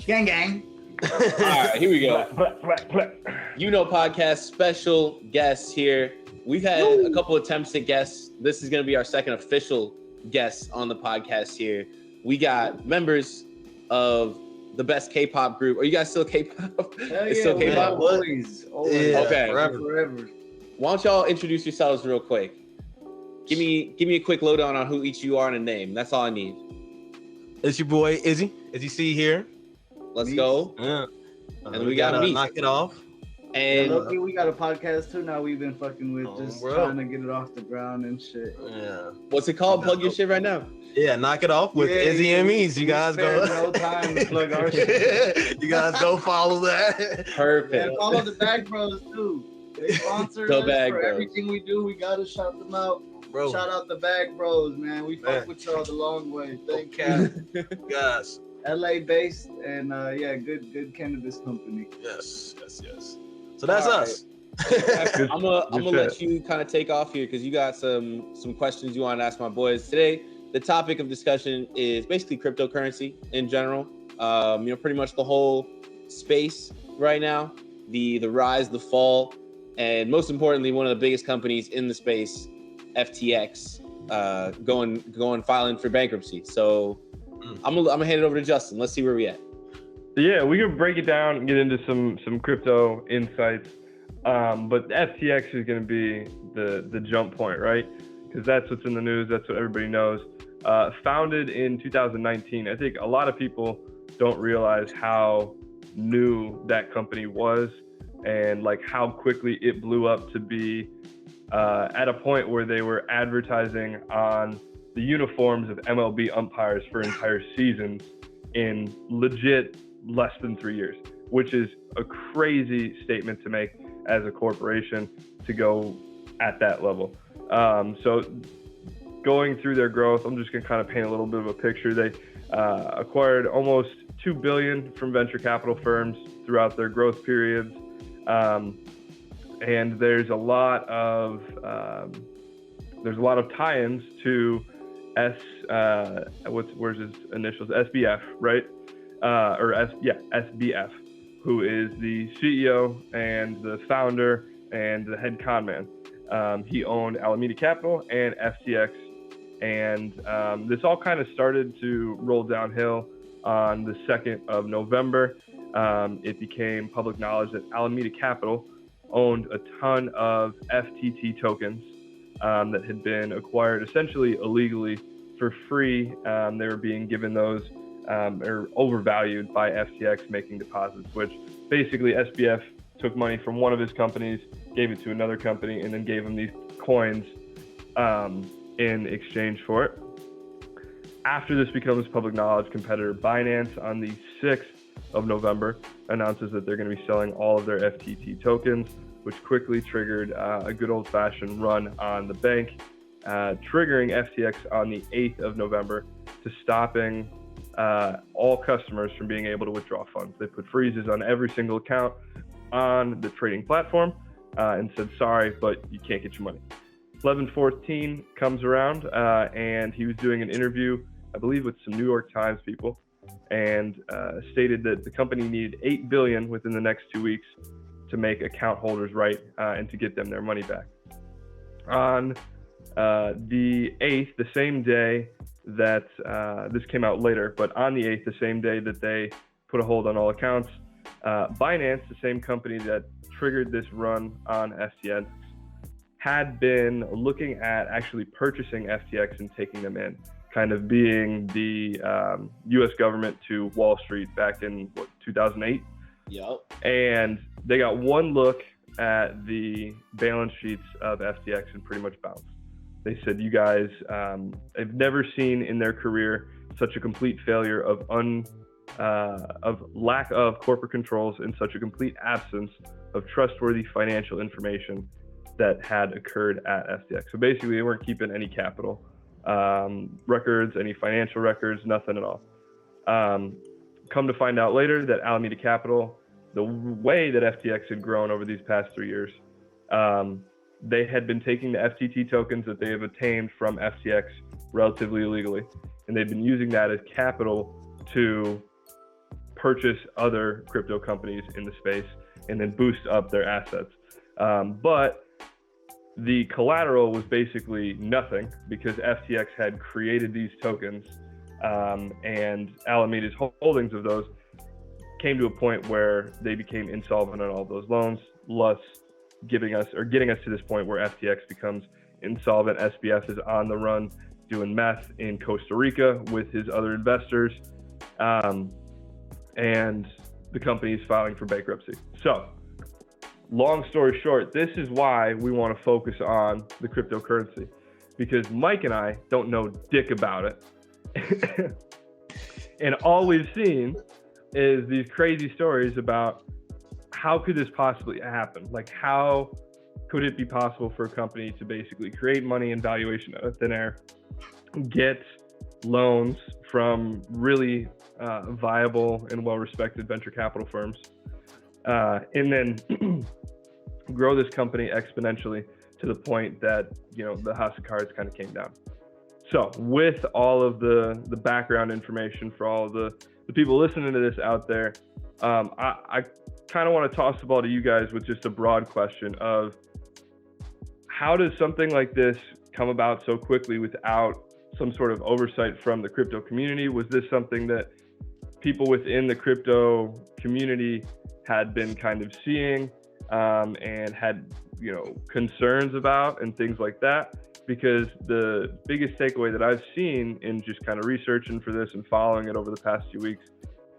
Gang, gang. All right, here we go. Podcast special guests here. We've had a couple attempts at guests. This is going to be our second official guest on the podcast here. We got members of the best K-pop group. Are you guys still K-pop? It's still K-pop? Always. Yeah, okay. Forever. Why don't y'all introduce yourselves real quick? Give me a quick lowdown on who each of you are and a name. That's all I need. It's your boy Izzy Cee here. Let's go. Yeah. And we got Mees. Knock it off. And Lucky, we got a podcast too now. We've been fucking with trying to get it off the ground and shit. Yeah. What's it called? Plug your shit right now. Yeah, knock it off with Izzy and Mees. You guys go. No time to plug our shit. You guys go follow that. Perfect. And follow the Bag Bros too. They sponsor The us Bag for Bros. everything we do. We gotta shout them out. Bro. Shout out the Bag Bros, man. We fuck with y'all the long way. Thank you. Yes. LA based and good cannabis company. Yes. So that's All us. I'm gonna let you kind of take off here because you got some questions you want to ask my boys today. The topic of discussion is basically cryptocurrency in general. Pretty much the whole space right now, the rise, the fall, and most importantly, one of the biggest companies in the space, FTX, going filing for bankruptcy. So I'm gonna hand it over to Justin. Let's see where we at. Yeah, we could break it down and get into some crypto insights. But FTX is going to be the jump point, right? Because that's what's in the news. That's what everybody knows. Founded in 2019. I think a lot of people don't realize how new that company was and like how quickly it blew up to be at a point where they were advertising on the uniforms of MLB umpires for entire seasons in legit less than 3 years, which is a crazy statement to make as a corporation to go at that level. So going through their growth, I'm just gonna kind of paint a little bit of a picture. They acquired almost $2 billion from venture capital firms throughout their growth periods. And there's a lot of tie-ins to where's his initials? SBF, right? SBF, who is the CEO and the founder and the head con man. He owned Alameda Capital and FTX, and this all kind of started to roll downhill on the 2nd of November. It became public knowledge that Alameda Capital owned a ton of FTT tokens that had been acquired essentially illegally for free. They were being given those or overvalued by FTX making deposits, which basically SBF took money from one of his companies, gave it to another company, and then gave them these coins in exchange for it. After this becomes public knowledge, competitor Binance on the 6th of November announces that they're going to be selling all of their FTT tokens, which quickly triggered a good old-fashioned run on the bank, triggering FTX on the 8th of November to stopping all customers from being able to withdraw funds. They put freezes on every single account on the trading platform and said, sorry, but you can't get your money. 11/14 comes around and he was doing an interview, I believe with some New York Times people, and stated that the company needed $8 billion within the next 2 weeks to make account holders right and to get them their money back. On the 8th, the same day that this came out later, but on the 8th, the same day that they put a hold on all accounts, Binance, the same company that triggered this run on FTX, had been looking at actually purchasing FTX and taking them in, kind of being the U.S. government to Wall Street back in 2008. Yep. And they got one look at the balance sheets of FTX and pretty much bounced. They said, you guys have never seen in their career such a complete failure of lack of corporate controls and such a complete absence of trustworthy financial information that had occurred at FTX. So basically, they weren't keeping any capital records, any financial records, nothing at all. Come to find out later that Alameda Capital, the way that FTX had grown over these past 3 years, they had been taking the FTT tokens that they have obtained from FTX relatively illegally, and they've been using that as capital to purchase other crypto companies in the space and then boost up their assets. But the collateral was basically nothing because FTX had created these tokens, and Alameda's holdings of those came to a point where they became insolvent on all those loans, thus getting us to this point where FTX becomes insolvent. SBF is on the run doing meth in Costa Rica with his other investors, and the company is filing for bankruptcy. So, long story short, this is why we want to focus on the cryptocurrency, because Mike and I don't know dick about it. And all we've seen is these crazy stories about how could this possibly happen? Like, how could it be possible for a company to basically create money and valuation out of thin air, get loans from really viable and well-respected venture capital firms, and then grow this company exponentially to the point that, you know, the house of cards kind of came down. So with all of the background information for all of the people listening to this out there, I kind of want to toss the ball to you guys with just a broad question of how does something like this come about so quickly without some sort of oversight from the crypto community? Was this something that people within the crypto community had been kind of seeing and had, you know, concerns about and things like that? Because the biggest takeaway that I've seen in just kind of researching for this and following it over the past few weeks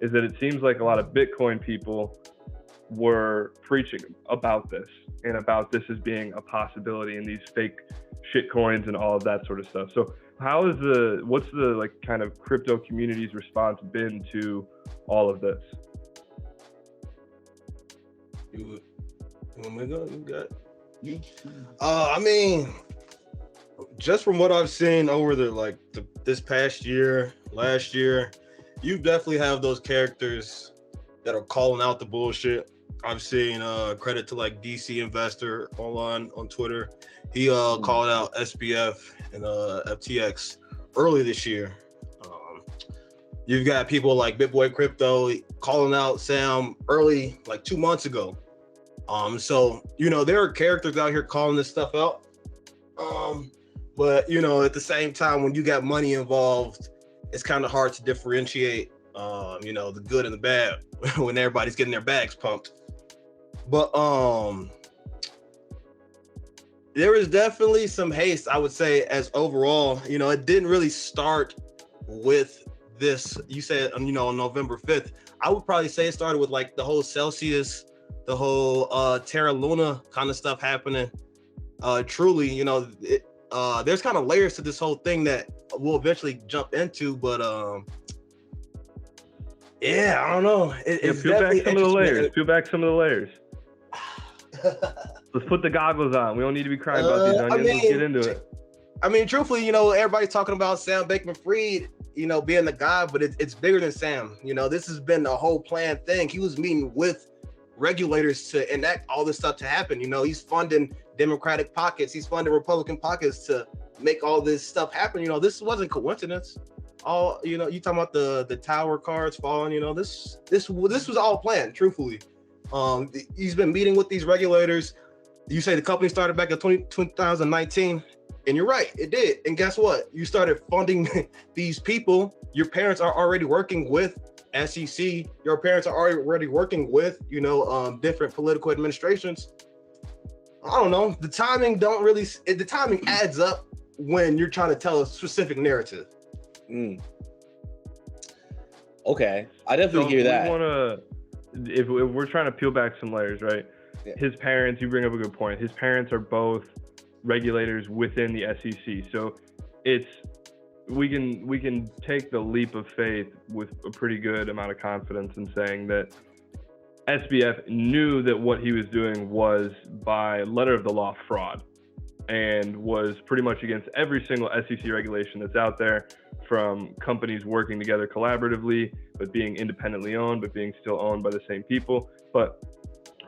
is that it seems like a lot of Bitcoin people were preaching about this and about this as being a possibility in these fake shit coins and all of that sort of stuff. So what's the like kind of crypto community's response been to all of this? You want me to go? You got you. I mean, just from what I've seen over this past year, last year, you definitely have those characters that are calling out the bullshit. I've seen credit to like DC Investor on Twitter. He called out SBF and FTX early this year. You've got people like BitBoy Crypto calling out Sam early, like 2 months ago. So, you know, there are characters out here calling this stuff out. But, you know, at the same time, when you got money involved, it's kind of hard to differentiate, you know, the good and the bad when everybody's getting their bags pumped. But there is definitely some haste, I would say, as overall. You know, it didn't really start with this. You said, you know, on November 5th. I would probably say it started with like the whole Celsius, the whole Terra Luna kind of stuff happening. Truly, you know, there's kind of layers to this whole thing that we'll eventually jump into, but yeah, I don't know. Peel back some of the layers. Let's put the goggles on. We don't need to be crying about these onions. Let's get into it. I mean, truthfully, you know, everybody's talking about Sam Bankman-Fried, you know, being the guy, but it's bigger than Sam. You know, this has been a whole planned thing. He was meeting with regulators to enact all this stuff to happen. You know, he's funding Democratic pockets. He's funding Republican pockets to make all this stuff happen. You know, this wasn't coincidence. All, you know, you talking about the tower cards falling, you know, this was all planned, truthfully. He's been meeting with these regulators. You say the company started back in 2019, and you're right, it did. And guess what? You started funding these people. Your parents are already working with SEC. Your parents are already working with, you know, different political administrations. I don't know. The timing the timing adds up when you're trying to tell a specific narrative. Okay, I definitely hear that. If we're trying to peel back some layers, right? Yeah. His parents, you bring up a good point. His parents are both regulators within the SEC, so we can take the leap of faith with a pretty good amount of confidence in saying that SBF knew that what he was doing was by letter of the law fraud, and was pretty much against every single SEC regulation that's out there, from companies working together collaboratively, but being independently owned, but being still owned by the same people. But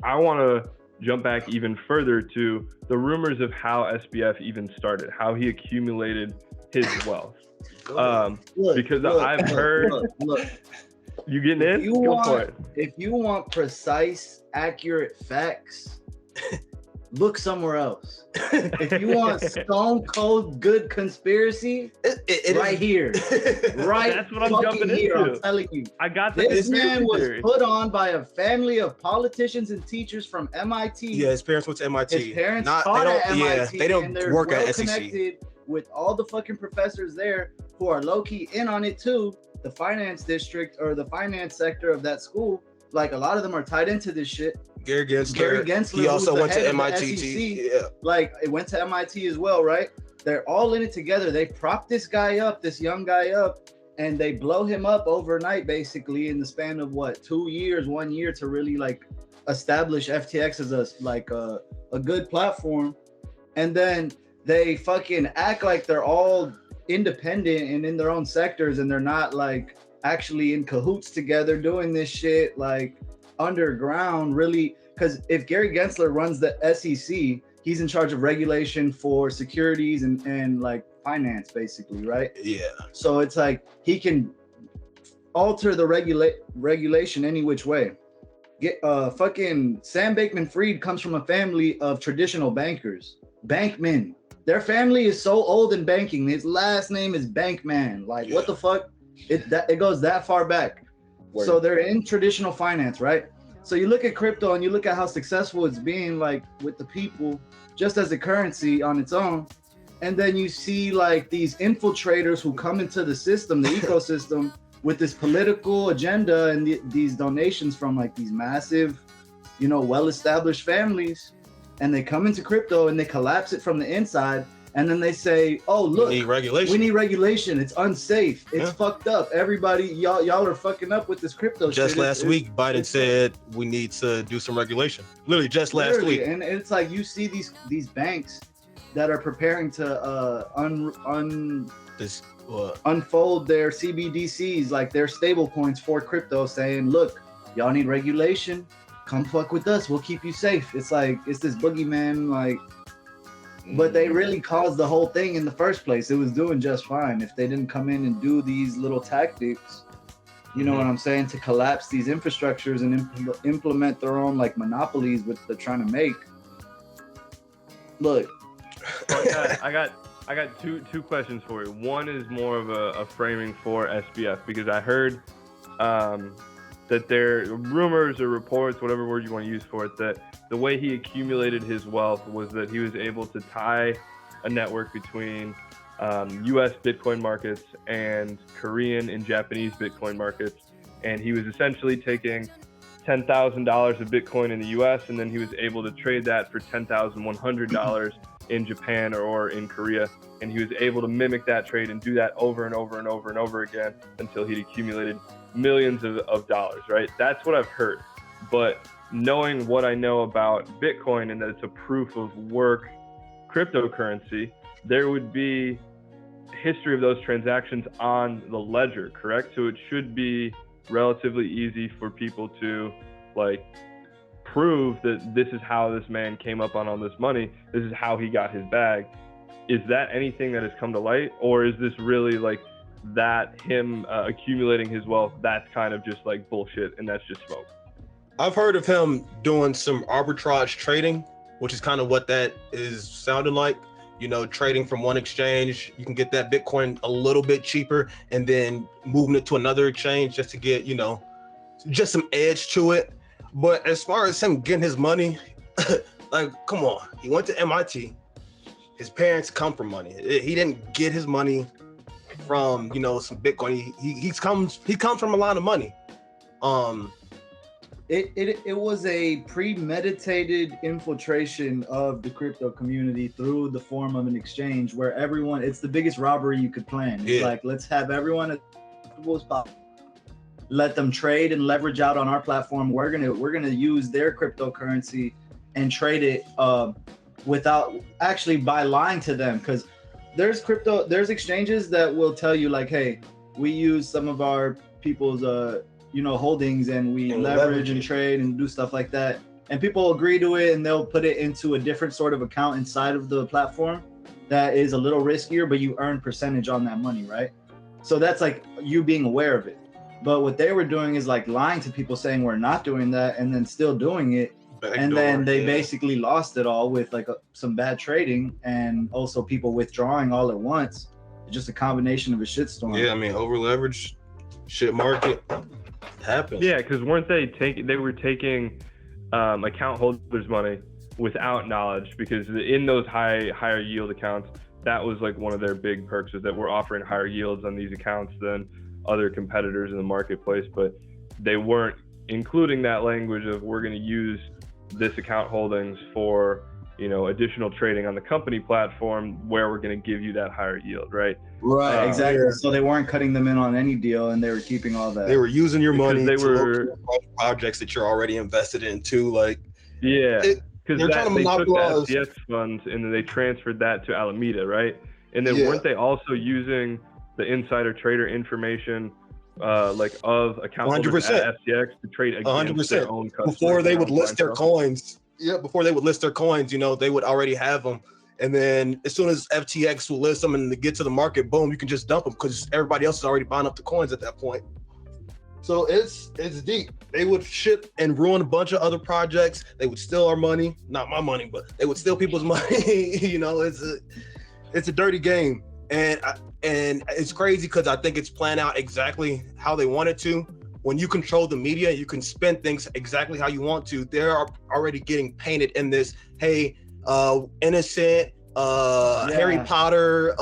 I want to jump back even further to the rumors of how SBF even started, how he accumulated his wealth. Because I've heard... You getting in? Go for it. If you want precise, accurate facts, look somewhere else. If you want stone cold good conspiracy, it right here. Right. That's what I'm jumping here, into. I'm telling you. I got the This man was theory. put on by a family of politicians and teachers from MIT. Yeah, his parents went to MIT. His parents taught at MIT. Yeah, they don't and they're work well at SEC. connected with all the fucking professors there who are low-key in on it too. The finance district or the finance sector of that school, like a lot of them are tied into this shit. Gary Gensler. He also went to MIT. Yeah. Like it went to MIT as well, right? They're all in it together. They prop this guy up, this young guy up, and they blow him up overnight, basically in the span of what, 2 years, 1 year, to really like establish FTX as a good platform. And then they fucking act like they're all independent and in their own sectors, and they're not like actually in cahoots together doing this shit like underground, really. Because if Gary Gensler runs the SEC, he's in charge of regulation for securities and like finance, basically, right? Yeah. So it's like he can alter the regulation any which way. Fucking Sam Bankman-Fried comes from a family of traditional bankers, bankmen. Their family is so old in banking. His last name is Bankman. Like, what the fuck? It goes that far back. Word. So they're in traditional finance, right? So you look at crypto and you look at how successful it's being, like with the people, just as a currency on its own. And then you see like these infiltrators who come into the system, the ecosystem, with this political agenda and these donations from like these massive, well-established families. And they come into crypto and they collapse it from the inside. And then they say, oh, look, we need regulation. It's unsafe. It's fucked up. Everybody, y'all are fucking up with this crypto shit. Just last week, Biden said we need to do some regulation. Literally just last week. And it's like you see these banks that are preparing to unfold their CBDCs, like their stable coins for crypto, saying, look, y'all need regulation. Come fuck with us. We'll keep you safe. It's like, it's this boogeyman, like, but they really caused the whole thing in the first place. It was doing just fine. If they didn't come in and do these little tactics, you know what I'm saying, to collapse these infrastructures and implement their own like monopolies which they're trying to make. Look. Well, I got two questions for you. One is more of a framing for SBF, because I heard that there rumors or reports, whatever word you want to use for it, that the way he accumulated his wealth was that he was able to tie a network between U.S. Bitcoin markets and Korean and Japanese Bitcoin markets. And he was essentially taking $10,000 of Bitcoin in the U.S. and then he was able to trade that for $10,100 in Japan or in Korea. And he was able to mimic that trade and do that over and over and over and over again until he'd accumulated millions of dollars, right? That's what I've heard. But knowing what I know about Bitcoin and that it's a proof of work cryptocurrency, there would be history of those transactions on the ledger, correct? So it should be relatively easy for people to like prove that this is how this man came up on all this money. This is how he got his bag. Is that anything that has come to light, or is this really like that him accumulating his wealth, that's kind of just like bullshit and that's just smoke? I've heard of him doing some arbitrage trading, which is kind of what that is sounding like. Trading from one exchange, you can get that Bitcoin a little bit cheaper and then moving it to another exchange just to get, just some edge to it. But as far as him getting his money, like, come on, he went to MIT. His parents come from money. He didn't get his money from, some Bitcoin. He comes from a lot of money. It was a premeditated infiltration of the crypto community through the form of an exchange where everyone, it's the biggest robbery you could plan. It's like, let's have everyone as comfortable as possible. Let them trade and leverage out on our platform. We're gonna use their cryptocurrency and trade it without actually by lying to them, because there's exchanges that will tell you like, hey, we use some of our people's holdings and we leverage and trade and do stuff like that, and people agree to it and they'll put it into a different sort of account inside of the platform that is a little riskier, but you earn percentage on that money, right? So that's like you being aware of it. But what they were doing is like lying to people, saying we're not doing that, and then still doing it. And then they basically lost it all with like some bad trading, and also people withdrawing all at once. It's just a combination of a shitstorm. Yeah, I mean, over leveraged shit market happens. Yeah, because weren't they were taking account holders' money without knowledge, because in those higher yield accounts, that was like one of their big perks, is that we're offering higher yields on these accounts than other competitors in the marketplace, but they weren't including that language of we're going to use this account holdings for, you know, additional trading on the company platform where we're going to give you that higher yield, right? Right, exactly. So they weren't cutting them in on any deal, and they were keeping all that. They were using your money they to were projects that you're already invested in too. Like, yeah, because they're trying to monopolize. They took the FTX funds and then they transferred that to Alameda, right? And then weren't they also using the insider trader information, like of account holders at FTX to trade against their own customers before they would list their coins? Yeah, before they would list their coins, you know, they would already have them. And then as soon as FTX will list them and they get to the market, boom, you can just dump them because everybody else is already buying up the coins at that point. So it's deep. They would shit and ruin a bunch of other projects. They would steal our money, not my money, but they would steal people's money. You know, it's a dirty game, and it's crazy because I think it's planned out exactly how they want it to. When you control the media, you can spin things exactly how you want to. They're already getting painted in this, hey, innocent, Harry Potter,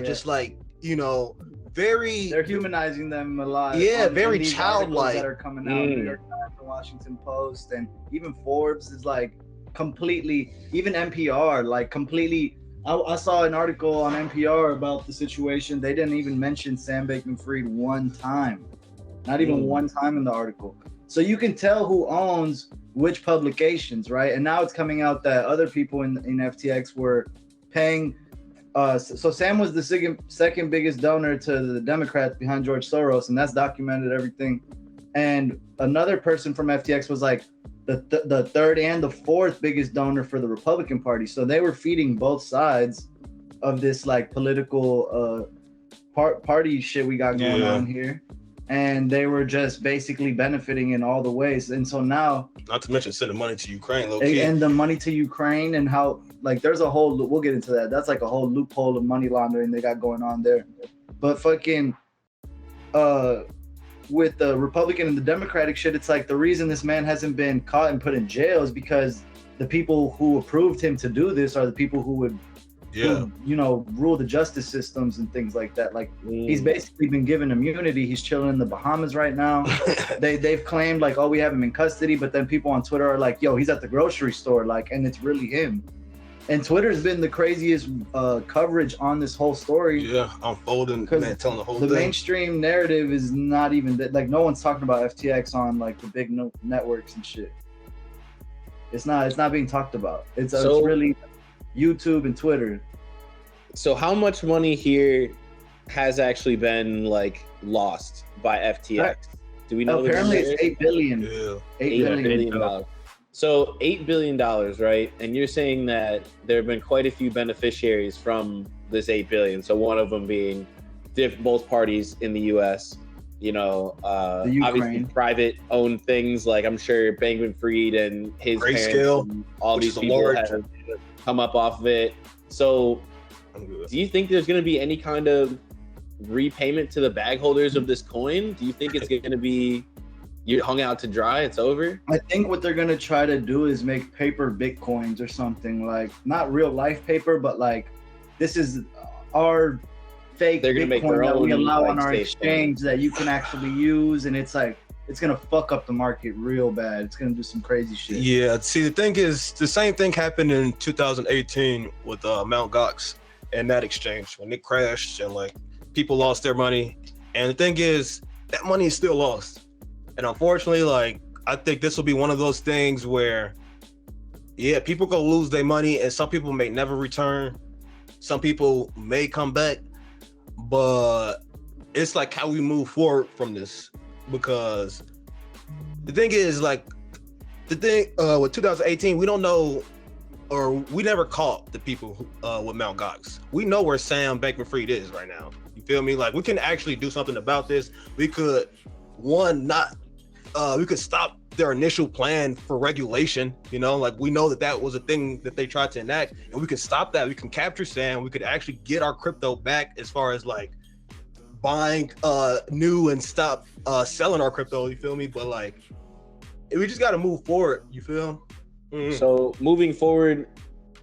just like, you know, they're humanizing them a lot. Yeah, very childlike that are coming out. New York Times, the Washington Post, and even Forbes is like completely, even NPR, like completely. I saw an article on NPR about the situation. They didn't even mention Sam Bankman-Fried one time, not even one time in the article. So you can tell who owns which publications, right? And now it's coming out that other people in FTX were paying. So Sam was the second biggest donor to the Democrats behind George Soros, and that's documented everything. And another person from FTX was like the third and the fourth biggest donor for the Republican Party. So they were feeding both sides of this like political party shit we got going on here. And they were just basically benefiting in all the ways. And so now, not to mention sending money to Ukraine, and the money to Ukraine, and how like there's a whole, we'll get into that. That's like a whole loophole of money laundering they got going on there. But fucking with the Republican and the Democratic shit, it's like the reason this man hasn't been caught and put in jail is because the people who approved him to do this are the people who would who, you know, rule the justice systems and things like that. Like he's basically been given immunity. He's chilling in the Bahamas right now. They've claimed like, oh, we have him in custody, but then people on Twitter are like, yo, he's at the grocery store, like, and it's really him. And Twitter's been the craziest coverage on this whole story. Yeah, unfolding, man, telling the whole thing. The mainstream narrative is not even that, like, no one's talking about FTX on like the big networks and shit. It's not being talked about. It's really YouTube and Twitter. So how much money here has actually been like lost by FTX? Do we know? Apparently it's $8 billion. Yeah. $8 billion. So $8 billion, right? And you're saying that there have been quite a few beneficiaries from this $8 billion. So one of them being both parties in the U.S. You know, obviously private owned things, like I'm sure Bankman-Fried and his parents and all these people have come up off of it. So do you think there's going to be any kind of repayment to the bag holders of this coin? Do you think it's going to be you hung out to dry, it's over? I think what they're going to try to do is make paper Bitcoins or something, like not real life paper, but like this is our fake Bitcoin that we allow on our exchange that you can actually use. And it's like, it's going to fuck up the market real bad. It's going to do some crazy shit. Yeah. See, the thing is, the same thing happened in 2018 with Mt. Gox and that exchange when it crashed and like people lost their money. And the thing is, that money is still lost. And unfortunately, like, I think this will be one of those things where, yeah, people go lose their money and some people may never return. Some people may come back, but it's like how we move forward from this. Because the thing is, like, with 2018, we don't know, or we never caught the people with Mt. Gox. We know where Sam Bankman-Fried is right now. You feel me? Like, we can actually do something about this. We could we could stop their initial plan for regulation. You know, like we know that was a thing that they tried to enact, and we can stop that. We can capture Sam. We could actually get our crypto back as far as like buying new and stop selling our crypto. You feel me? But like, we just got to move forward. You feel? Mm-hmm. So moving forward,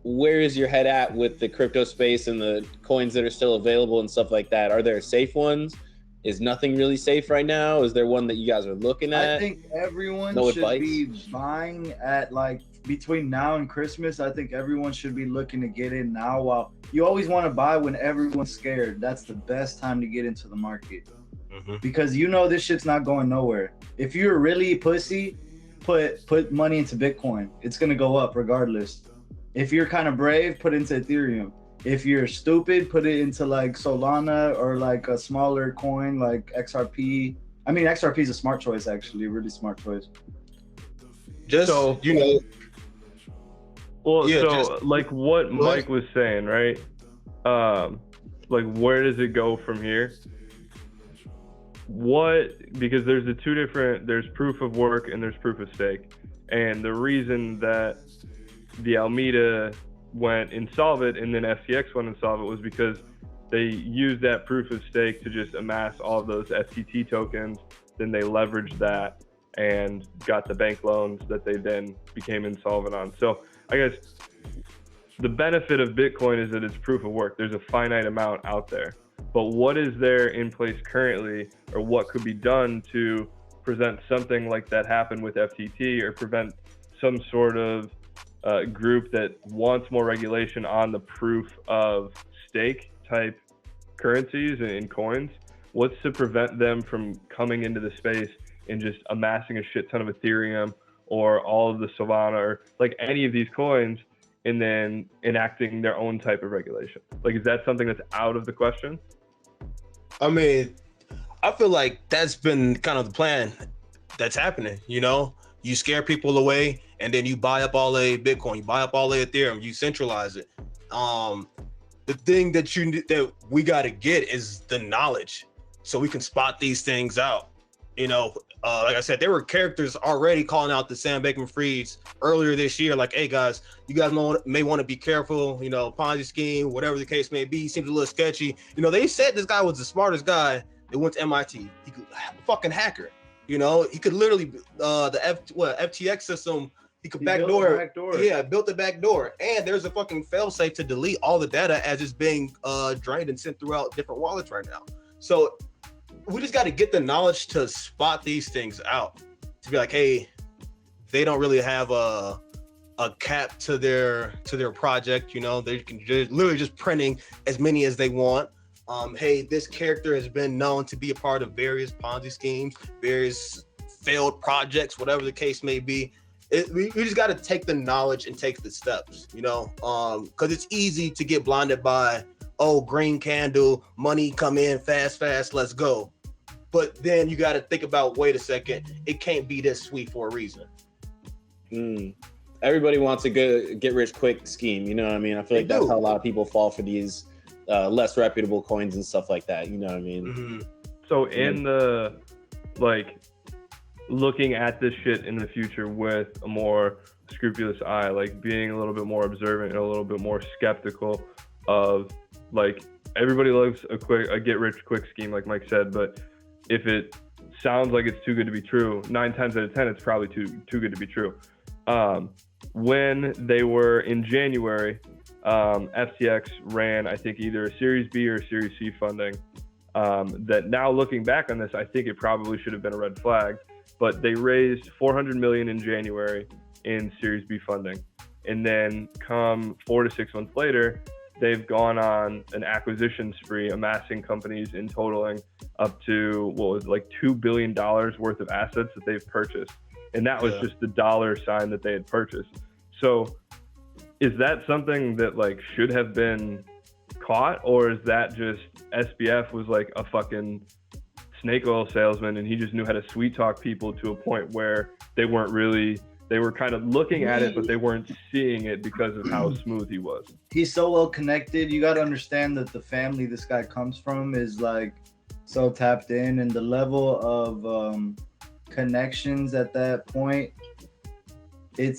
where is your head at with the crypto space and the coins that are still available and stuff like that? Are there safe ones? Is nothing really safe right now? Is there one that you guys are looking at? I think everyone should be buying at like between now and Christmas. I think everyone should be looking to get in now. While you always want to buy when everyone's scared. That's the best time to get into the market, because you know this shit's not going nowhere. If you're really pussy, put money into Bitcoin. It's gonna go up regardless. If you're kind of brave, put into Ethereum. If you're stupid, put it into like Solana or like a smaller coin like XRP. I mean, XRP is a smart choice, actually, a really smart choice. Just so, you know. Well, yeah, so like what Mike was saying, right? Like where does it go from here? Because there's there's proof of work and there's proof of stake. And the reason that the Alameda went insolvent and then FTX went insolvent was because they used that proof of stake to just amass all of those FTT tokens. Then they leveraged that and got the bank loans that they then became insolvent on. So I guess the benefit of Bitcoin is that it's proof of work. There's a finite amount out there. But what is there in place currently, or what could be done to prevent something like that happen with FTT, or prevent some sort of group that wants more regulation on the proof of stake type currencies and coins? What's to prevent them from coming into the space and just amassing a shit ton of Ethereum or all of the Solana or like any of these coins and then enacting their own type of regulation? Like, is that something that's out of the question? I mean, I feel like that's been kind of the plan that's happening. You know, you scare people away and then you buy up all the Bitcoin, you buy up all the Ethereum, you centralize it. The thing that we got to get is the knowledge so we can spot these things out. You know, like I said, there were characters already calling out the Sam Bankman-Frieds earlier this year, like, hey guys, you guys may want to be careful, you know, Ponzi scheme, whatever the case may be, seems a little sketchy. You know, they said this guy was the smartest guy that went to MIT. He could fucking hacker, you know, he could literally, the FTX system, he could backdoor. Yeah, built the back door. And there's a fucking failsafe to delete all the data as it's being drained and sent throughout different wallets right now. So we just got to get the knowledge to spot these things out, to be like, hey, they don't really have a cap to their project. You know, they can just literally just printing as many as they want. Hey, this character has been known to be a part of various Ponzi schemes, various failed projects, whatever the case may be. We just got to take the knowledge and take the steps, you know, because it's easy to get blinded by, oh, green candle, money come in fast, let's go. But then you got to think about, wait a second, it can't be this sweet for a reason. Everybody wants a good get rich quick scheme, you know what I mean? I feel like that's how a lot of people fall for these less reputable coins and stuff like that, you know what I mean? Mm-hmm. So in the, like, looking at this shit in the future with a more scrupulous eye, like being a little bit more observant and a little bit more skeptical of, like, everybody loves a get rich quick scheme, like Mike said, but if it sounds like it's too good to be true, 9 times out of 10, it's probably too good to be true. When they were in January, FTX ran, I think, either a Series B or a Series C funding. That now looking back on this, I think it probably should have been a red flag. But they raised $400 million in January in Series B funding, and then come 4 to 6 months later, they've gone on an acquisition spree, amassing companies in totaling up to what was like $2 billion worth of assets that they've purchased. And that was just the dollar sign that they had purchased. So is that something that like should have been caught, or is that just SBF was like a fucking snake oil salesman and he just knew how to sweet talk people to a point where they were kind of looking at it, but they weren't seeing it because of how smooth he was? He's so well connected. You got to understand that the family this guy comes from is like so tapped in, and the level of connections at that point, it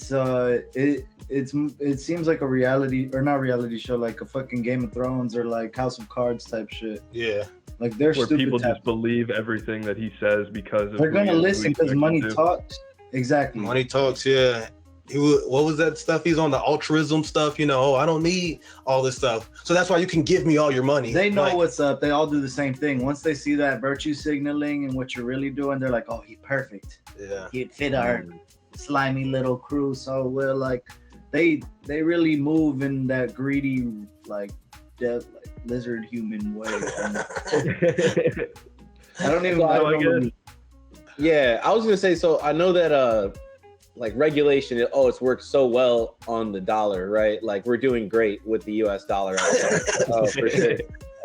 seems like a reality, or not reality show, like a fucking Game of Thrones or like House of Cards type shit. Yeah. Like they're where stupid people tapped. just believe everything that he says because of They're gonna listen because money talks. Exactly. Money talks, yeah. What was that stuff? He's on the altruism stuff, you know. Oh, I don't need all this stuff. So that's why you can give me all your money. They know what's up. They all do the same thing. Once they see that virtue signaling and what you're really doing, they're like, oh, he's perfect. Yeah. He'd fit our slimy little crew so well. Like they really move in that greedy, like lizard human way. I don't even know. Yeah, I was gonna say, so I know that like regulation, it's worked so well on the dollar, right? Like we're doing great with the US dollar. For sure.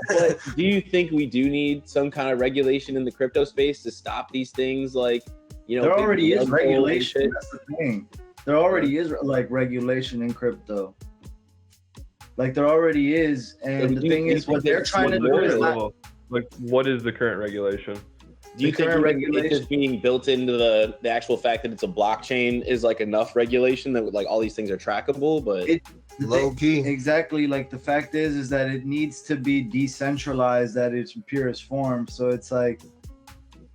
But do you think we do need some kind of regulation in the crypto space to stop these things? Like, you know, there already is regulation. That's the thing. There already is like regulation in crypto. Like there already is, and the thing is, what they're trying to do is like, what is the current regulation? Do you think it's just being built into the actual fact that it's a blockchain is like enough regulation that like all these things are trackable? But low key, exactly. Like the fact is that it needs to be decentralized at its purest form. So it's like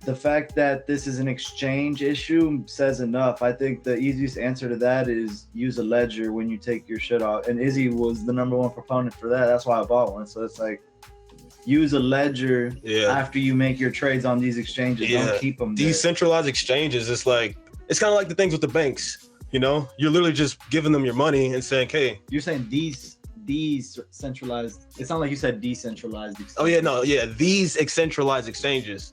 the fact that this is an exchange issue says enough. I think the easiest answer to that is use a ledger when you take your shit off. And Izzy was the #1 proponent for that. That's why I bought one. So it's like, use a ledger after you make your trades on these exchanges. Don't keep them there. Decentralized exchanges, it's kind of like the things with the banks. You know, you're literally just giving them your money and saying, hey. You're saying decentralized. It's not like you said decentralized exchanges. Oh yeah, no, yeah, these centralized exchanges.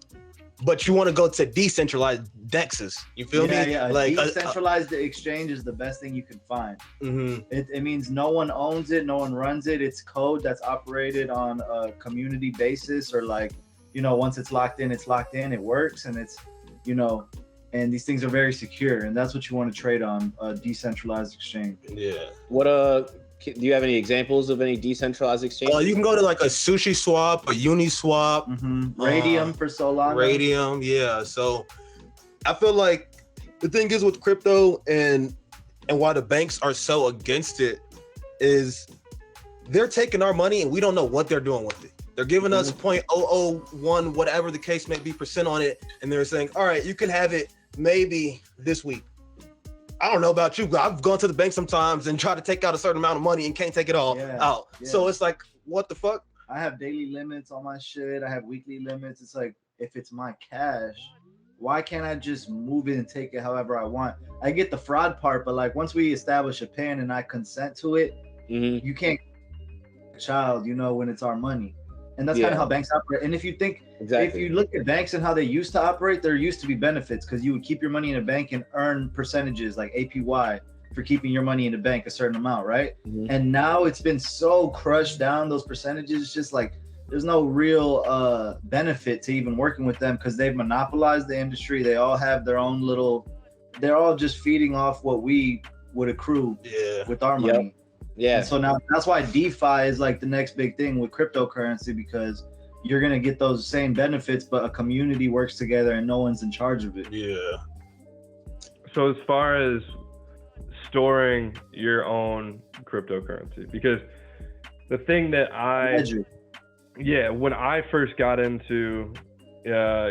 But you want to go to decentralized DEXs. You feel me? Yeah, like decentralized exchange is the best thing you can find. Mm-hmm. It means no one owns it, no one runs it. It's code that's operated on a community basis, or like, you know, once it's locked in, it works, and it's, you know, and these things are very secure, and that's what you want to trade on, a decentralized exchange. Yeah. Do you have any examples of any decentralized exchanges? You can go to like a Sushi Swap, a Uniswap, Radium for Solana. Radium, yeah. So I feel like the thing is with crypto and why the banks are so against it is they're taking our money and we don't know what they're doing with it. They're giving us 0.001, whatever the case may be, percent on it, and they're saying, all right, you can have it maybe this week. I don't know about you, but I've gone to the bank sometimes and tried to take out a certain amount of money and can't take it all out. Yeah. So it's like, what the fuck? I have daily limits on my shit. I have weekly limits. It's like, if it's my cash, why can't I just move it and take it however I want? I get the fraud part, but like once we establish a PIN and I consent to it, you can't child, you know, when it's our money. And that's kind of how banks operate. And if you think, if you look at banks and how they used to operate, there used to be benefits because you would keep your money in a bank and earn percentages like APY for keeping your money in the bank a certain amount, right? And now it's been so crushed down, those percentages, it's just like there's no real benefit to even working with them because they've monopolized the industry. They all have their own little, they're all just feeding off what we would accrue with our money. And so now that's why DeFi is like the next big thing with cryptocurrency, because you're going to get those same benefits, but a community works together and no one's in charge of it. Yeah. So as far as storing your own cryptocurrency, because the thing that when I first got into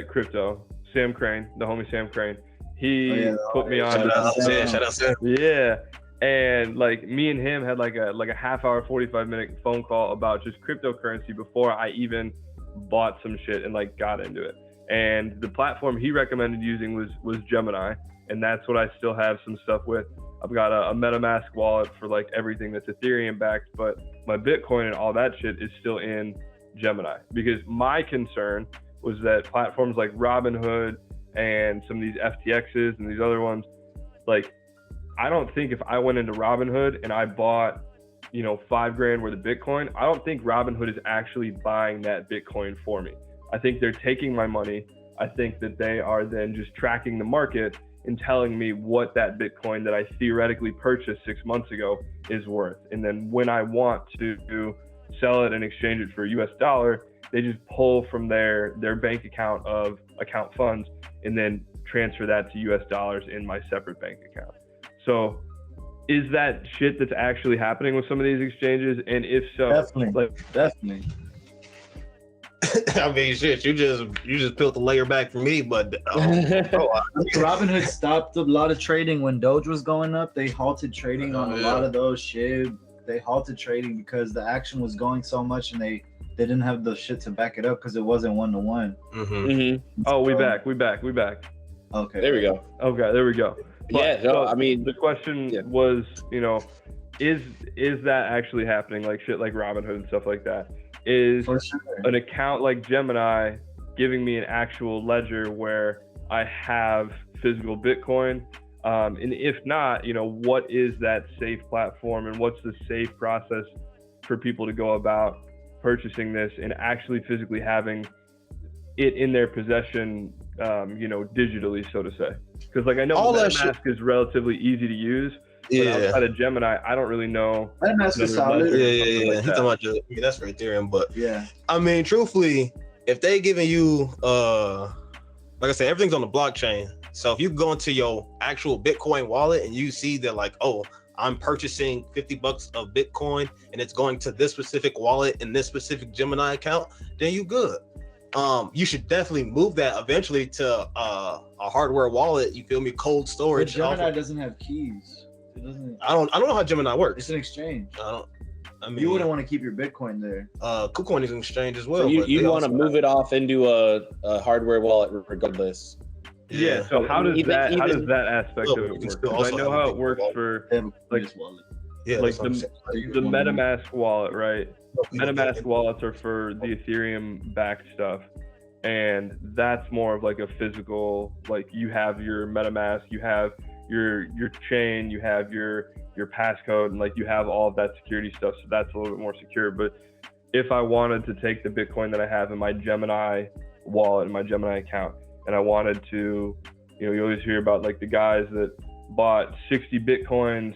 crypto, Sam Crane, the homie Sam Crane, he put me on. Shout out Sam. Yeah. And like me and him had like a half hour, 45-minute phone call about just cryptocurrency before I even bought some shit and like got into it. And the platform he recommended using was Gemini, and that's what I still have some stuff with. I've got a MetaMask wallet for like everything that's Ethereum backed, but my Bitcoin and all that shit is still in Gemini, because my concern was that platforms like Robinhood and some of these FTXs and these other ones, like, I don't think if I went into Robinhood and I bought, you know, $5,000 worth of Bitcoin, I don't think Robinhood is actually buying that Bitcoin for me. I think they're taking my money. I think that they are then just tracking the market and telling me what that Bitcoin that I theoretically purchased 6 months ago is worth. And then when I want to sell it and exchange it for a US dollar, they just pull from their bank account of account funds and then transfer that to US dollars in my separate bank account. So is that shit that's actually happening with some of these exchanges? And if so, definitely. I mean, shit, you just peeled the layer back for me, but Robinhood stopped a lot of trading when Doge was going up. They halted trading on a lot of those shit. They halted trading because the action was going so much, and they didn't have the shit to back it up because it wasn't 1-to-1. Oh, we back. Okay, there we go. Okay, there we go. But, I mean, the question was, is that actually happening? Like shit, like Robinhood and stuff like that. Is an account like Gemini giving me an actual ledger where I have physical Bitcoin? And if not, what is that safe platform and what's the safe process for people to go about purchasing this and actually physically having it in their possession, digitally, so to say? Because like I know MetaMask is relatively easy to use. But outside of Gemini, I don't really know. MetaMask is solid. Yeah. He's talking about that's for Ethereum, but I mean, truthfully, if they giving you, like I said, everything's on the blockchain. So if you go into your actual Bitcoin wallet and you see that, like, oh, I'm purchasing $50 of Bitcoin and it's going to this specific wallet in this specific Gemini account, then you good. You should definitely move that eventually to a hardware wallet. You feel me? Cold storage. But Gemini doesn't have keys. It doesn't. I don't know how Gemini works. It's an exchange. I mean, you wouldn't want to keep your Bitcoin there. KuCoin is an exchange as well. So you want to move it off into a hardware wallet regardless. Yeah. So how does that aspect of it work? Because I know how it works for like the MetaMask wallet, right? MetaMask wallets are for the Ethereum backed stuff. And that's more of like a physical, like you have your MetaMask, you have your chain, you have your passcode, and like you have all of that security stuff. So that's a little bit more secure. But if I wanted to take the Bitcoin that I have in my Gemini wallet, in my Gemini account, and I wanted to, you always hear about like the guys that bought 60 Bitcoins,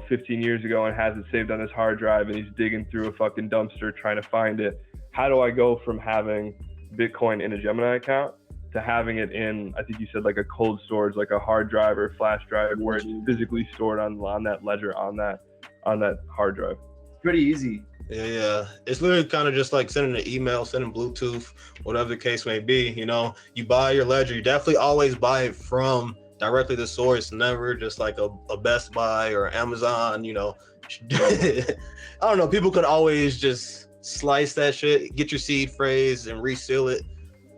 15 years ago and has it saved on his hard drive and he's digging through a fucking dumpster trying to find it. How do I go from having Bitcoin in a Gemini account to having it in, I think you said like a cold storage, like a hard drive or flash drive where it's physically stored on that ledger, on that hard drive? Pretty easy. Yeah. It's literally kind of just like sending an email, sending Bluetooth, whatever the case may be. You buy your ledger, you definitely always buy it from directly the source, never just like a Best Buy or Amazon. I don't know. People can always just slice that shit, get your seed phrase and reseal it.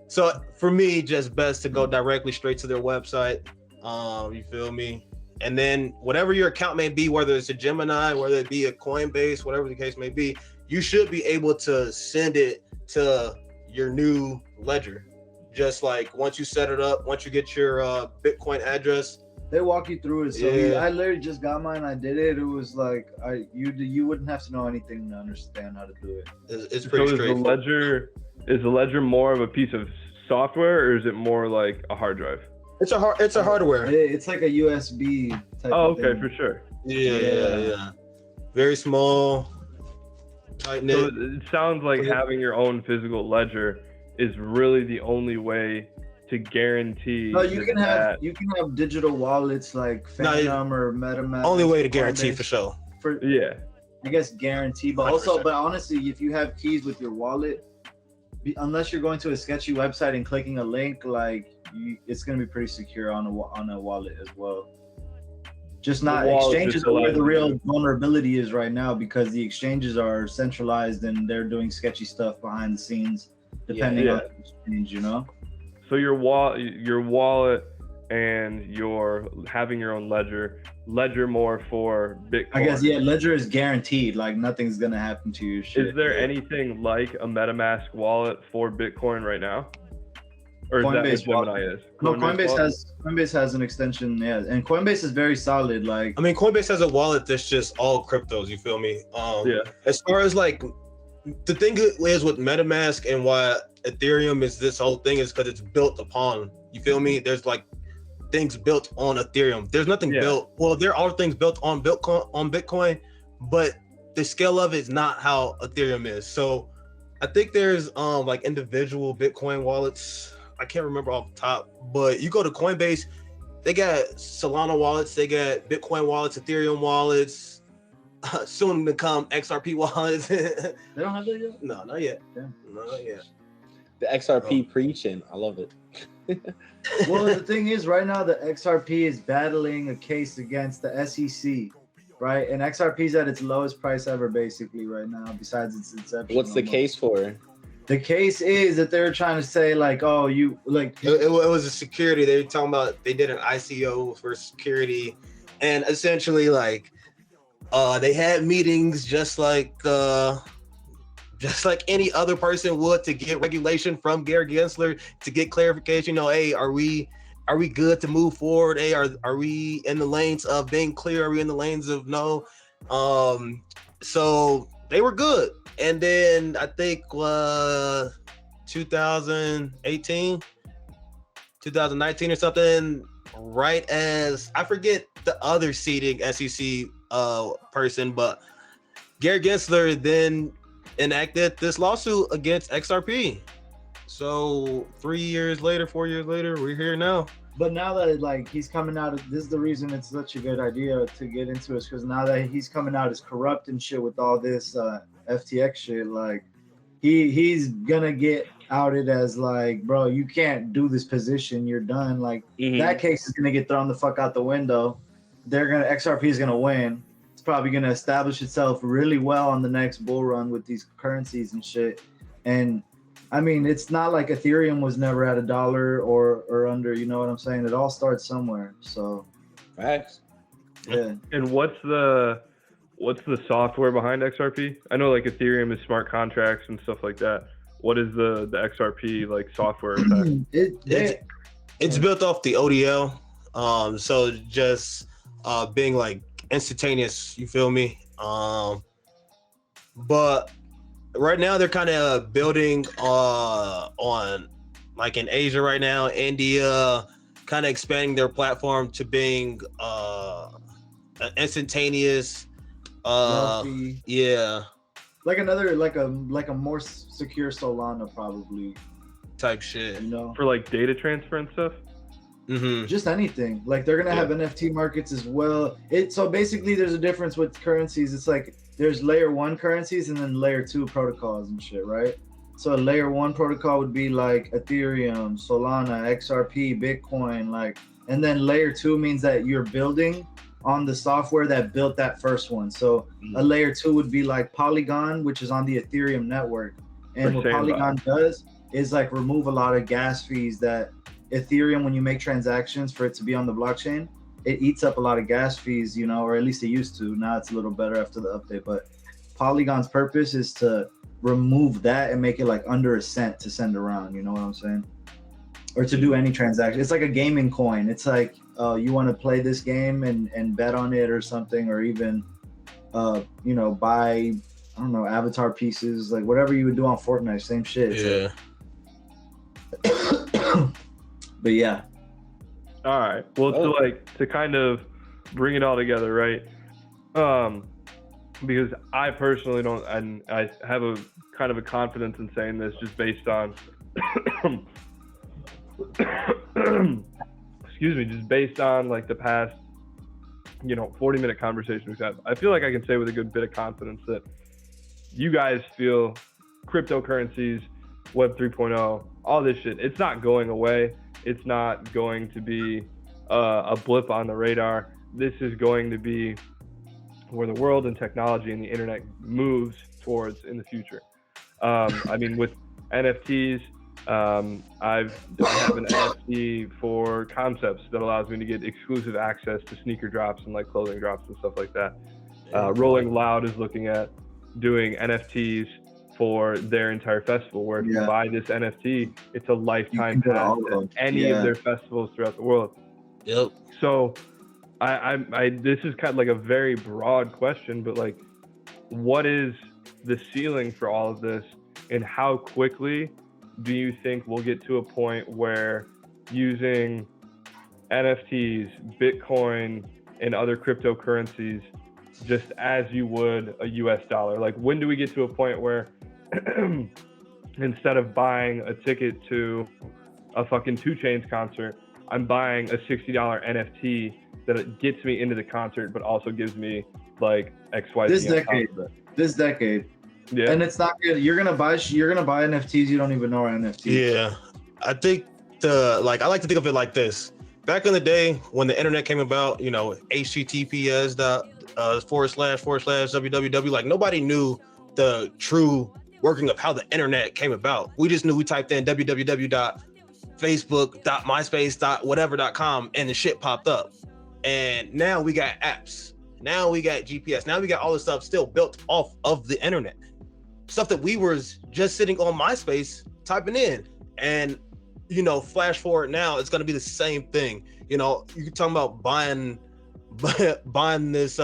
So for me, just best to go directly straight to their website. You feel me? And then whatever your account may be, whether it's a Gemini, whether it be a Coinbase, whatever the case may be, you should be able to send it to your new ledger. Just like once you set it up, once you get your Bitcoin address, they walk you through it. So I literally just got mine. I did it. It was like you wouldn't have to know anything to understand how to do it. It's pretty straightforward. Is the ledger more of a piece of software or is it more like a hard drive? It's a hardware. It's like a USB type of thing. For sure. Yeah. Very small, tight knit. So it sounds like having your own physical ledger is really the only way to guarantee. No, you can have digital wallets like Phantom or MetaMask. Only way to guarantee for sure. I guess guarantee, but 100%. But honestly, if you have keys with your wallet, unless you're going to a sketchy website and clicking a link, it's going to be pretty secure on a wallet as well. Just not exchanges are where the real vulnerability is right now, because the exchanges are centralized and they're doing sketchy stuff behind the scenes, depending on the exchange, So your wallet and your having your own ledger more for Bitcoin. I guess ledger is guaranteed, like nothing's gonna happen to your shit. Is there anything like a MetaMask wallet for Bitcoin right now? Or Coinbase is that what Gemini is? No, Coinbase has an extension, and Coinbase is very solid. Coinbase has a wallet that's just all cryptos, you feel me? As far as like the thing is with MetaMask and why Ethereum is this whole thing is because it's built upon, you feel me? There's like things built on Ethereum. There's nothing built. Well, there are things built on Bitcoin, but the scale of it is not how Ethereum is. So I think there's like individual Bitcoin wallets. I can't remember off the top, but you go to Coinbase, they got Solana wallets, they got Bitcoin wallets, Ethereum wallets, soon to come XRP wallets. They don't have that yet? No, not yet. Yeah. No, not yet. The XRP preaching. I love it. Well, the thing is, right now the XRP is battling a case against the SEC, right? And XRP is at its lowest price ever, basically, right now, besides its inception. What's the case for? The case is that they're trying to say, like, oh, you like it was a security. They were talking about they did an ICO for security, and essentially, like, they had meetings just like any other person would to get regulation from Gary Gensler, to get clarification. You know, hey, are we good to move forward? Hey, are we in the lanes of being clear? Are we in the lanes of no? So they were good. And then I think 2018, 2019 or something, right as I forget the other seating SEC person, but Gary Gensler then enacted this lawsuit against XRP. So 4 years later, we're here now. But now that like he's coming out, this is the reason it's such a good idea to get into it, because now that he's coming out as corrupt and shit with all this FTX shit, like he's gonna get outed as like, bro, you can't do this position, you're done. Like that case is gonna get thrown the fuck out the window. XRP is gonna win. It's probably gonna establish itself really well on the next bull run with these currencies and shit. And I mean, it's not like Ethereum was never at $1 or under, you know what I'm saying? It all starts somewhere. So facts. Yeah. And what's the software behind XRP? I know like Ethereum is smart contracts and stuff like that. What is the XRP like software? It's built off the ODL. So just being like instantaneous, you feel me? But right now they're kind of building on like in Asia right now, India, kind of expanding their platform to being instantaneous. Yeah, like another like a more secure Solana probably type shit, you know, for like data transfer and stuff. Just anything. Like they're gonna have NFT markets as well. So basically there's a difference with currencies. It's like there's layer 1 currencies and then layer 2 protocols and shit, right? So a layer 1 protocol would be like Ethereum, Solana, XRP, Bitcoin, like, and then layer 2 means that you're building on the software that built that first one. So a layer 2 would be like Polygon, which is on the Ethereum network. And what Polygon does is like remove a lot of gas fees that Ethereum, when you make transactions for it to be on the blockchain, it eats up a lot of gas fees, you know, or at least it used to. Now it's a little better after the update. But Polygon's purpose is to remove that and make it like under a cent to send around, you know what I'm saying? Or to do any transaction. It's like a gaming coin. It's like you want to play this game and bet on it or something, or even you know, buy, I don't know, avatar pieces, like whatever you would do on Fortnite, same shit. Yeah. But yeah. All right. Well, to kind of bring it all together, right? Because I personally don't, and I have a kind of a confidence in saying this just based on, just based on like the past, 40-minute conversation we've had. I feel like I can say with a good bit of confidence that you guys feel cryptocurrencies, Web 3.0, all this shit, it's not going away. It's not going to be a blip on the radar. This is going to be where the world and technology and the internet moves towards in the future. I mean, with NFTs, I have an NFT for concepts that allows me to get exclusive access to sneaker drops and like clothing drops and stuff like that. Rolling Loud is looking at doing NFTs for their entire festival, where if you buy this NFT, it's a lifetime pass to any of their festivals throughout the world. Yep. So I this is kind of like a very broad question, but like, what is the ceiling for all of this, and how quickly do you think we'll get to a point where using NFTs, Bitcoin, and other cryptocurrencies just as you would a US dollar? Like, when do we get to a point where instead of buying a ticket to a fucking 2 Chainz concert, I'm buying a $60 NFT that gets me into the concert, but also gives me like XYZ. This decade. Yeah. And it's not good. You're gonna buy NFTs you don't even know are NFTs. Yeah. I think I like to think of it like this. Back in the day when the internet came about, you know, HTTPS //www, like nobody knew the true working of how the internet came about. We just knew we typed in www.facebook.myspace.whatever.com and the shit popped up. And now we got apps. Now we got GPS. Now we got all this stuff still built off of the internet. Stuff that we were just sitting on MySpace typing in. And, you know, flash forward now, it's going to be the same thing. You know, you're talking about buying this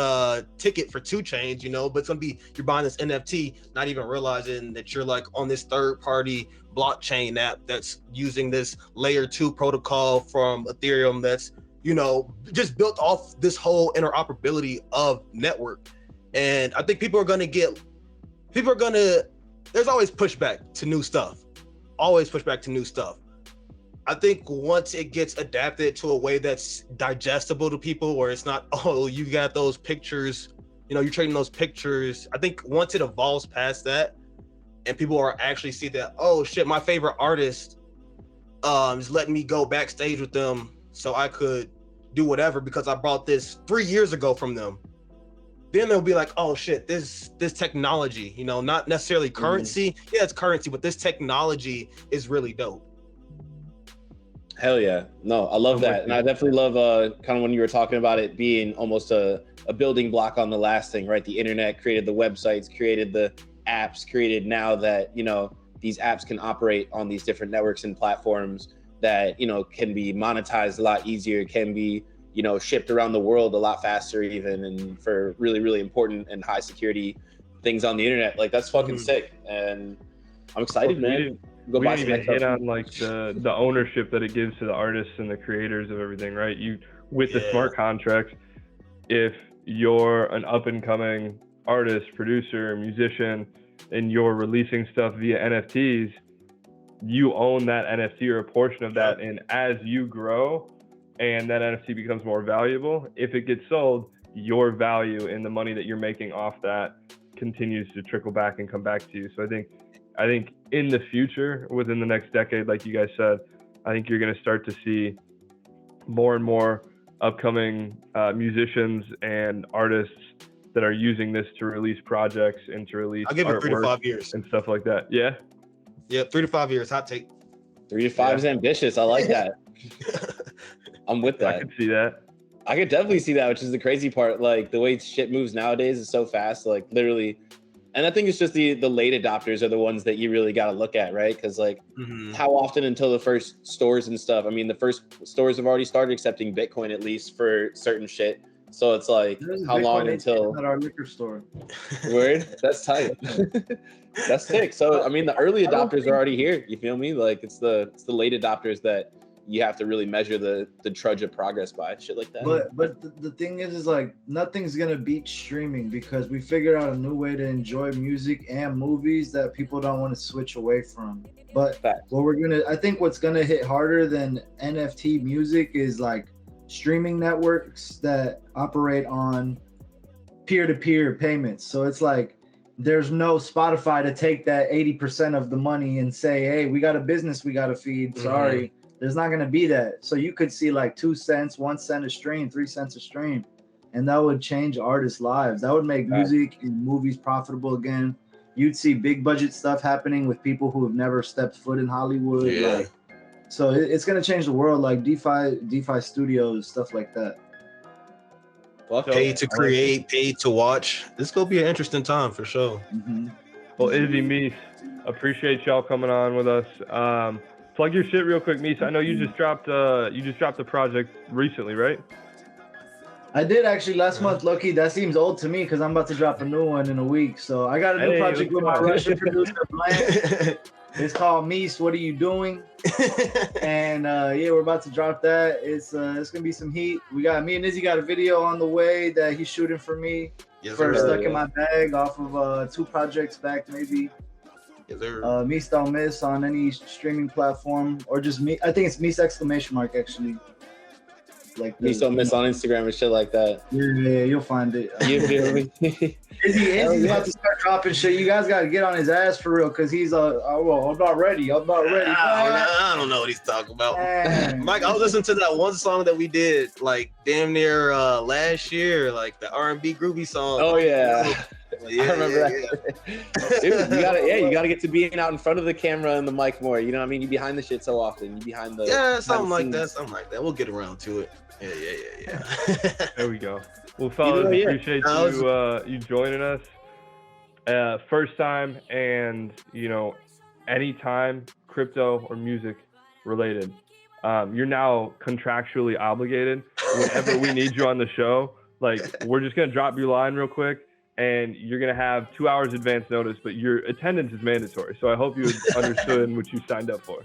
ticket for 2 Chainz, you know, but it's going to be, you're buying this NFT, not even realizing that you're like on this third party blockchain app that's using this layer 2 protocol from Ethereum that's, you know, just built off this whole interoperability of network. And I think there's always pushback to new stuff. I think once it gets adapted to a way that's digestible to people, where it's not, oh, you got those pictures, you know, you're trading those pictures. I think once it evolves past that and people are actually see that, oh shit, my favorite artist is letting me go backstage with them so I could do whatever because I bought this 3 years ago from them. Then they'll be like, oh shit, this technology, you know, not necessarily currency. Yeah, it's currency, but this technology is really dope. Hell yeah. No, I love that. And I definitely love kind of when you were talking about it being almost a building block on the last thing, right? The internet created the websites, created the apps, created now that, you know, these apps can operate on these different networks and platforms that, you know, can be monetized a lot easier, can be, you know, shipped around the world a lot faster even, and for really, really important and high security things on the internet. Like, that's fucking sick. And I'm excited, man. We didn't even hit on like the ownership that it gives to the artists and the creators of everything, right? With the smart contracts, if you're an up and coming artist, producer, musician, and you're releasing stuff via NFTs, you own that NFT or a portion of that. And as you grow and that NFT becomes more valuable, if it gets sold, your value and the money that you're making off that continues to trickle back and come back to you. So I think in the future, within the next decade, like you guys said, I think you're going to start to see more and more upcoming musicians and artists that are using this to release projects and to release I'll give it 3 to 5 years and stuff like that. Yeah. 3 to 5 years. Hot take. 3 to 5 is ambitious. I like that. I'm with that. I can see that. I could definitely see that, which is the crazy part. Like, the way shit moves nowadays is so fast, like literally. And I think it's just the late adopters are the ones that you really got to look at, right? Because like, how often until the first stores and stuff? I mean, the first stores have already started accepting Bitcoin, at least for certain shit. So it's like, how long until at our liquor store? Word, that's tight. That's sick. So I mean, the early adopters are already here. You feel me? Like, it's the late adopters that you have to really measure the trudge of progress by, shit like that. But the thing is like, nothing's gonna beat streaming, because we figured out a new way to enjoy music and movies that people don't want to switch away from. But I think what's gonna hit harder than NFT music is like streaming networks that operate on peer-to-peer payments. So it's like, there's no Spotify to take that 80% of the money and say, hey, we got a business we got to feed. Sorry. There's not going to be that. So you could see like 2 cents, 1 cent a stream, 3 cents a stream. And that would change artists' lives. That would make music and movies profitable again. You'd see big budget stuff happening with people who have never stepped foot in Hollywood. Yeah. So it's going to change the world, like DeFi studios, stuff like that. Paid to create, paid to watch. This going to be an interesting time for sure. Well, Izzy, Mees, appreciate y'all coming on with us. Plug your shit real quick, Mees. I know you just dropped a project recently, right? I did actually last month. Low-key, that seems old to me because I'm about to drop a new one in a week. So I got a new project with my Russian producer, Blank. It's called Mees, What Are You Doing? And we're about to drop that. It's gonna be some heat. Me and Izzy got a video on the way that he's shooting for me. Stuck in my bag off of 2 projects back, maybe. Is there Mees Don't Miss on any streaming platform, or just me? I think it's Mees exclamation mark actually. Like Mees Don't Miss on Instagram and shit like that. Yeah, you'll find it. You feel me? Izzy's about to start dropping shit. You guys gotta get on his ass for real, cause he's well, I'm not ready. I don't know what he's talking about. Mike, I was listening to that one song that we did like damn near last year, like the R&B groovy song. Oh yeah. I remember that. Dude, you gotta get to being out in front of the camera and the mic more. You know what I mean? You behind the shit so often. You behind the something like that. We'll get around to it. Yeah. There we go. Well, fellas, appreciate you joining us. First time, and anytime crypto or music related. You're now contractually obligated. Whenever we need you on the show, like we're just gonna drop your line real quick, and you're gonna have 2 hours advance notice, but your attendance is mandatory. So I hope you understood what you signed up for.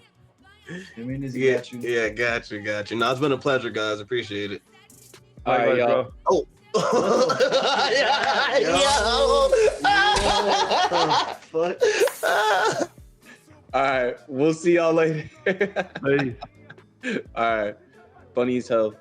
I mean, got you. Yeah, got you. No, it's been a pleasure, guys. Appreciate it. All right, bro. Oh. All right, we'll see y'all later. Hey. All right, funny as hell.